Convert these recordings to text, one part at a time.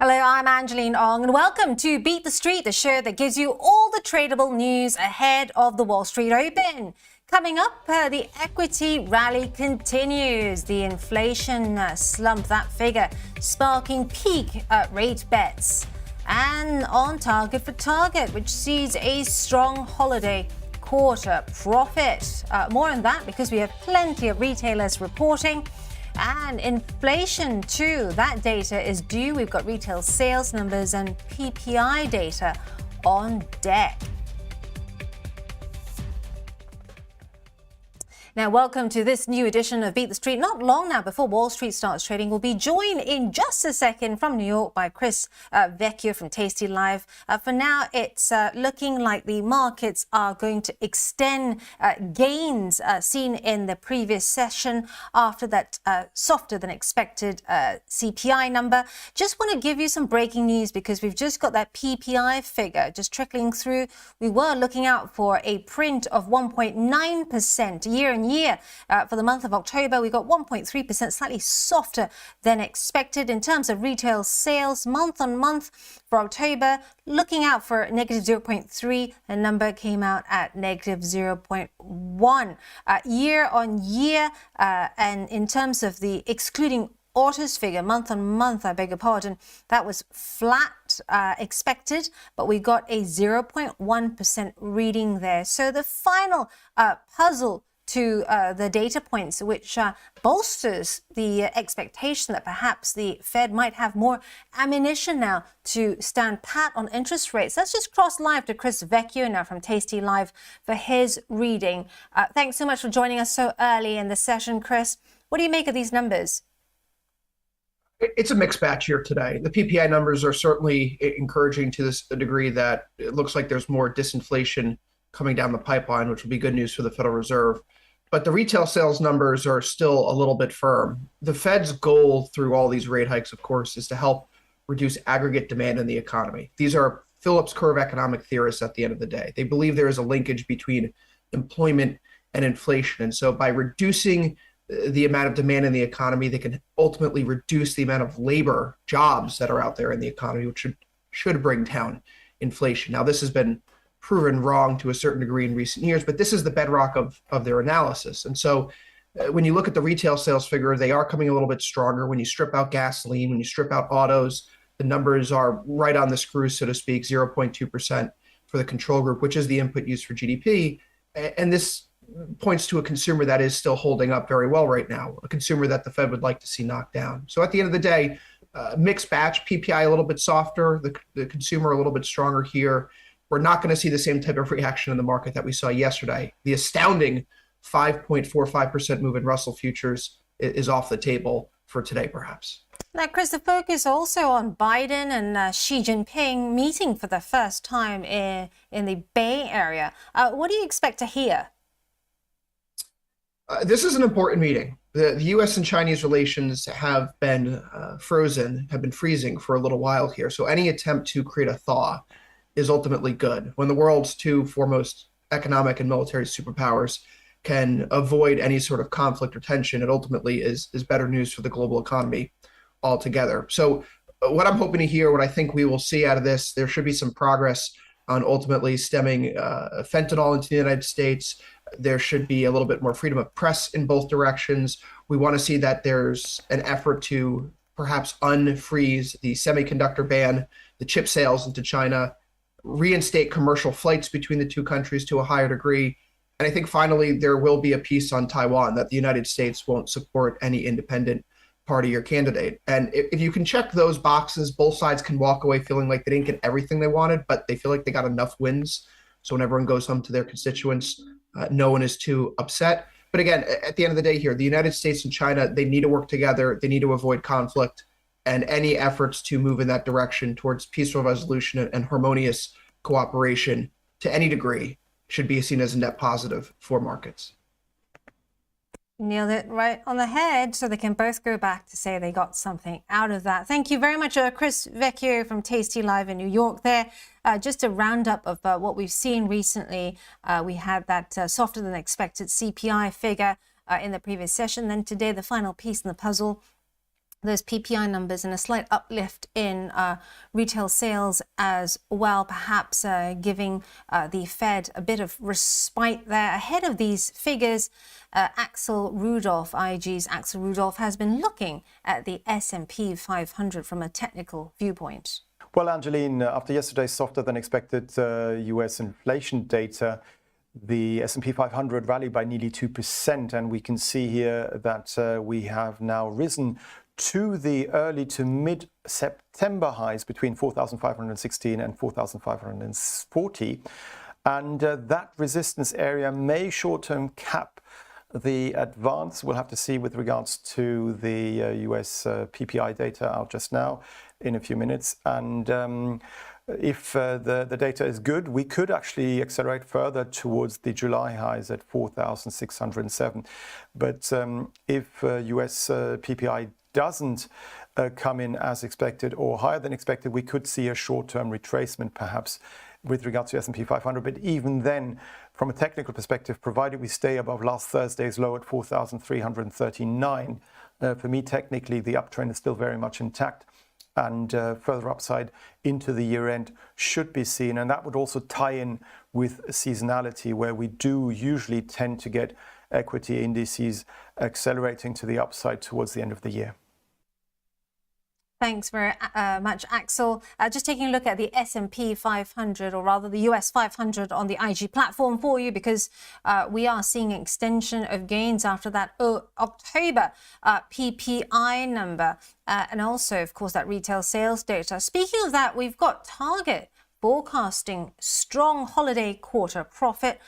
Hello, I'm Angeline Ong, and welcome to Beat the Street, the show that gives you all the tradable news ahead of the Wall Street Open. Coming up, the equity rally continues. The inflation slump, that figure, sparking peak rate bets. And on target for Target, which sees a strong holiday quarter profit. More on that because we have plenty of retailers reporting. And inflation too, that data is due. We've got retail sales numbers and PPI data on deck. Now, welcome to this new edition of Beat the Street. Not long now before Wall Street starts trading, we'll be joined in just a second from New York by Chris Vecchio from Tasty Live. For now, it's looking like the markets are going to extend gains seen in the previous session after that softer than expected CPI number. Just want to give you some breaking news because we've just got that PPI figure just trickling through. We were looking out for a print of 1.9% year on year for the month of October. We got 1.3%, slightly softer than expected. In terms of retail sales, month on month for October, looking out for negative 0.3. The number came out at negative 0.1. Year on year, and in terms of the excluding autos figure, month on month, I beg your pardon, that was flat expected, but we got a 0.1% reading there. So the final puzzle to the data points, which bolsters the expectation that perhaps the Fed might have more ammunition now to stand pat on interest rates. Let's just cross live to Chris Vecchio now from Tasty Live for his reading. Thanks so much for joining us so early in the session, Chris. What do you make of these numbers? It's a mixed batch here today. The PPI numbers are certainly encouraging to this degree that it looks like there's more disinflation coming down the pipeline, which will be good news for the Federal Reserve. But the retail sales numbers are still a little bit firm. The Fed's goal through all these rate hikes, of course, is to help reduce aggregate demand in the economy. These are Phillips curve economic theorists at the end of the day. They believe there is a linkage between employment and inflation. And so by reducing the amount of demand in the economy, they can ultimately reduce the amount of labor jobs that are out there in the economy, which should bring down inflation. Now, this has been proven wrong to a certain degree in recent years, but this is the bedrock of their analysis. And so when you look at the retail sales figure, they are coming a little bit stronger. When you strip out gasoline, when you strip out autos, the numbers are right on the screw, so to speak, 0.2% for the control group, which is the input used for GDP. And this points to a consumer that is still holding up very well right now, a consumer that the Fed would like to see knocked down. So at the end of the day, mixed batch, PPI a little bit softer, the consumer a little bit stronger here. We're not going to see the same type of reaction in the market that we saw yesterday. The astounding 5.45% move in Russell futures is off the table for today, perhaps. Now, Chris, the focus also on Biden and Xi Jinping meeting for the first time in the Bay Area. What do you expect to hear? This is an important meeting. The U.S. and Chinese relations have been freezing for a little while here. So any attempt to create a thaw is ultimately good. When the world's two foremost economic and military superpowers can avoid any sort of conflict or tension, it ultimately is better news for the global economy altogether. So what I'm hoping to hear, what I think we will see out of this, there should be some progress on ultimately stemming fentanyl into the United States. There should be a little bit more freedom of press in both directions. We want to see that there's an effort to perhaps unfreeze the semiconductor ban, the chip sales into China, reinstate commercial flights between the two countries to a higher degree. And I think finally there will be a piece on Taiwan, that the United States won't support any independent party or candidate. And if you can check those boxes, both sides can walk away feeling like they didn't get everything they wanted, but they feel like they got enough wins. So when everyone goes home to their constituents, no one is too upset. But again, at the end of the day here, the United States and China, they need to work together. They need to avoid conflict. And any efforts to move in that direction towards peaceful resolution and harmonious cooperation to any degree should be seen as a net positive for markets. Nailed it right on the head, so they can both go back to say they got something out of that. Thank you very much, Chris Vecchio from Tasty Live in New York there. Just a roundup of what we've seen recently. We had that softer than expected CPI figure in the previous session. Then today, the final piece in the puzzle, those PPI numbers and a slight uplift in retail sales as well, perhaps giving the Fed a bit of respite there. Ahead of these figures, Axel Rudolph, IG's Axel Rudolph, has been looking at the S&P 500 from a technical viewpoint. Well, Angeline, after yesterday's softer than expected US inflation data, the S&P 500 rallied by nearly 2%, and we can see here that we have now risen to the early to mid-September highs between 4,516 and 4,540. And that resistance area may short-term cap the advance. We'll have to see with regards to the US PPI data out just now in a few minutes. And if the data is good, we could actually accelerate further towards the July highs at 4,607. But if US PPI doesn't come in as expected or higher than expected, we could see a short-term retracement perhaps with regards to S&P 500. But even then, from a technical perspective, provided we stay above last Thursday's low at 4,339, for me, technically, the uptrend is still very much intact. And further upside into the year end should be seen. And that would also tie in with seasonality, where we do usually tend to get equity indices accelerating to the upside towards the end of the year. Thanks very much, Axel. Just taking a look at the S&P 500, or rather the US 500 on the IG platform for you, because we are seeing an extension of gains after that October PPI number. And also, of course, that retail sales data. Speaking of that, we've got Target forecasting strong holiday quarter profit.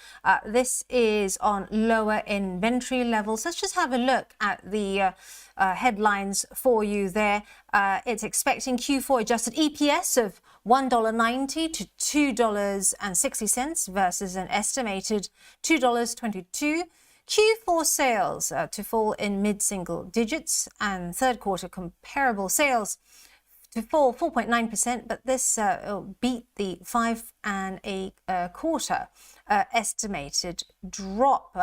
This is on lower inventory levels. Let's just have a look at the headlines for you there. It's expecting Q4 adjusted EPS of $1.90 to $2.60 versus an estimated $2.22. Q4 sales to fall in mid-single digits, and third quarter comparable sales to fall 4.9%, but this beat the 5.25% estimated drop.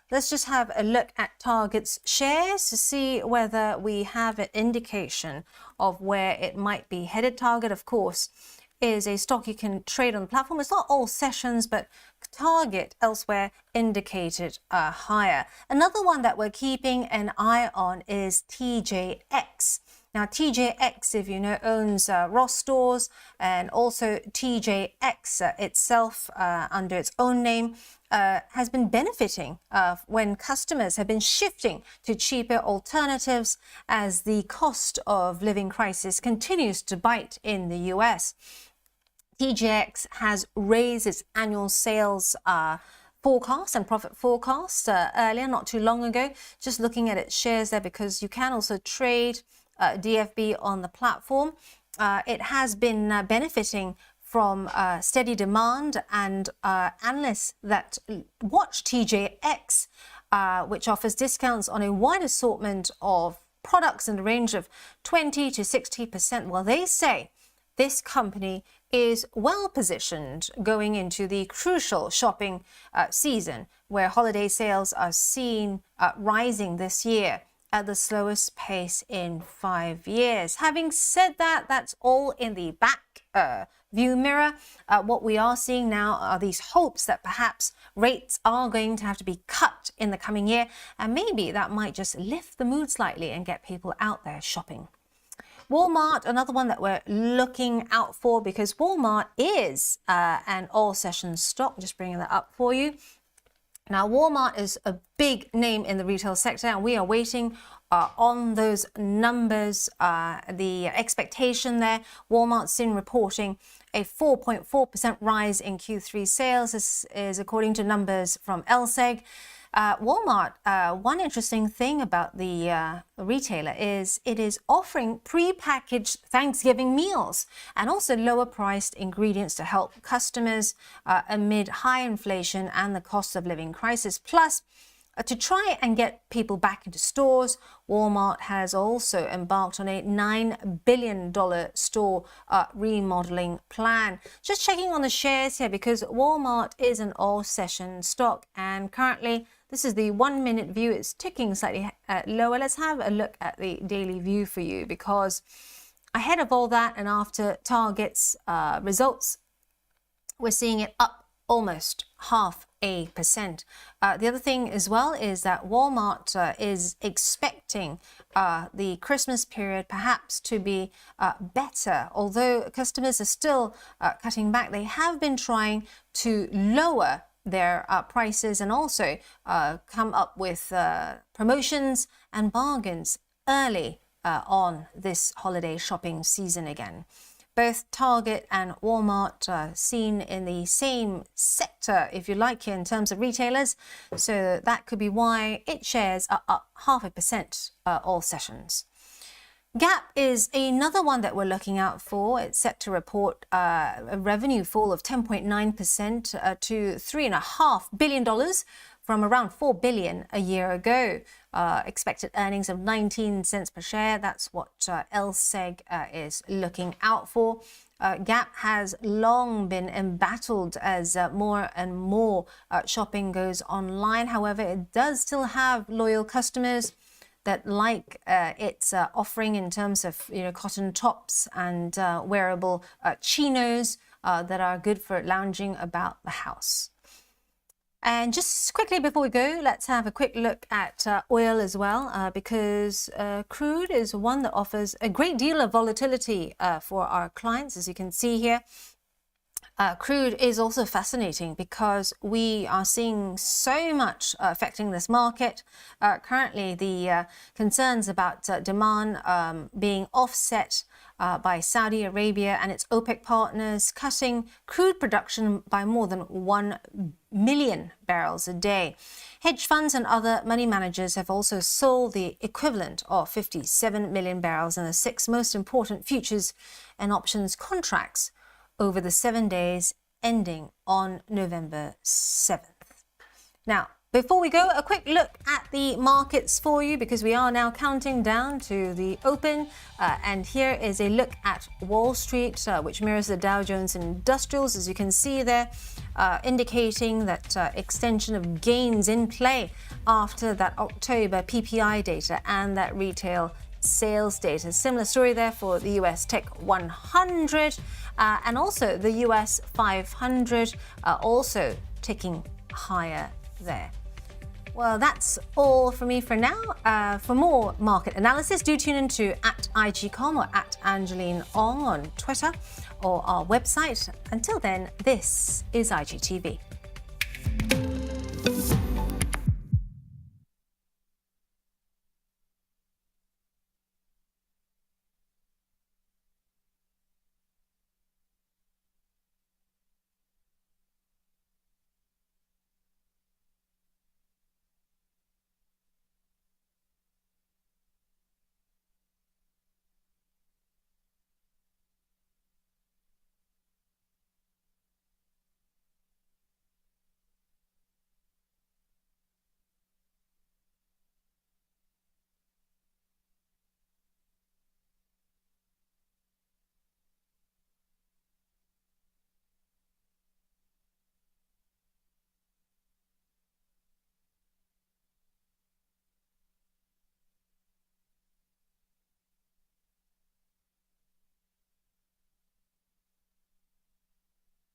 Let's just have a look at Target's shares to see whether we have an indication of where it might be headed. Target, of course, is a stock you can trade on the platform. It's not all sessions, but Target elsewhere indicated higher. Another one that we're keeping an eye on is TJX. Now, TJX, if you know, owns Ross Stores, and also TJX itself, under its own name, has been benefiting when customers have been shifting to cheaper alternatives as the cost of living crisis continues to bite in the US. TJX has raised its annual sales forecast and profit forecast earlier, not too long ago. Just looking at its shares there, because you can also trade DFB on the platform. It has been benefiting from steady demand, and analysts that watch TJX, which offers discounts on a wide assortment of products in the range of 20 to 60%, well, they say this company is well positioned going into the crucial shopping season, where holiday sales are seen rising this year at the slowest pace in 5 years. Having said that, that's all in the back view mirror. What we are seeing now are these hopes that perhaps rates are going to have to be cut in the coming year, and maybe that might just lift the mood slightly and get people out there shopping. Walmart, another one that we're looking out for, because Walmart is an all-session stock. Just bringing that up for you. Now, Walmart is a big name in the retail sector, and we are waiting on those numbers. The expectation there, Walmart's seen reporting a 4.4% rise in Q3 sales. This is according to numbers from LSEG. Walmart, one interesting thing about the retailer is it is offering pre-packaged Thanksgiving meals and also lower priced ingredients to help customers amid high inflation and the cost of living crisis. Plus, to try and get people back into stores, Walmart has also embarked on a $9 billion store remodeling plan. Just checking on the shares here, because Walmart is an all-session stock, and currently This is the 1-minute view. It's ticking slightly lower. Let's have a look at the daily view for you, because ahead of all that and after Target's results, we're seeing it up almost 0.5%. The other thing as well is that Walmart is expecting the Christmas period perhaps to be better. Although customers are still cutting back, they have been trying to lower their prices and also come up with promotions and bargains early on this holiday shopping season again. Both Target and Walmart seen in the same sector, if you like, here in terms of retailers. So that could be why its shares are up 0.5% all sessions. Gap is another one that we're looking out for. It's set to report a revenue fall of 10.9% to $3.5 billion from around $4 billion a year ago. Expected earnings of 19 cents per share. That's what LSEG is looking out for. Gap has long been embattled as more and more shopping goes online. However, it does still have loyal customers that like its offering in terms of cotton tops and wearable chinos that are good for lounging about the house. And just quickly before we go, let's have a quick look at oil as well, because crude is one that offers a great deal of volatility for our clients, as you can see here. Crude is also fascinating because we are seeing so much affecting this market. Currently, the concerns about demand being offset by Saudi Arabia and its OPEC partners cutting crude production by more than 1 million barrels a day. Hedge funds and other money managers have also sold the equivalent of 57 million barrels in the 6 most important futures and options contracts over the 7 days ending on November 7th. Now, before we go, a quick look at the markets for you, because we are now counting down to the open. And here is a look at Wall Street, which mirrors the Dow Jones Industrials, as you can see there, indicating that extension of gains in play after that October PPI data and that retail sales data. Similar story there for the US Tech 100 and also the US 500 also ticking higher there. Well, that's all from me for now. For more market analysis, do tune into @IGCom or @Angeline Ong on Twitter or our website. Until then, this is IGTV.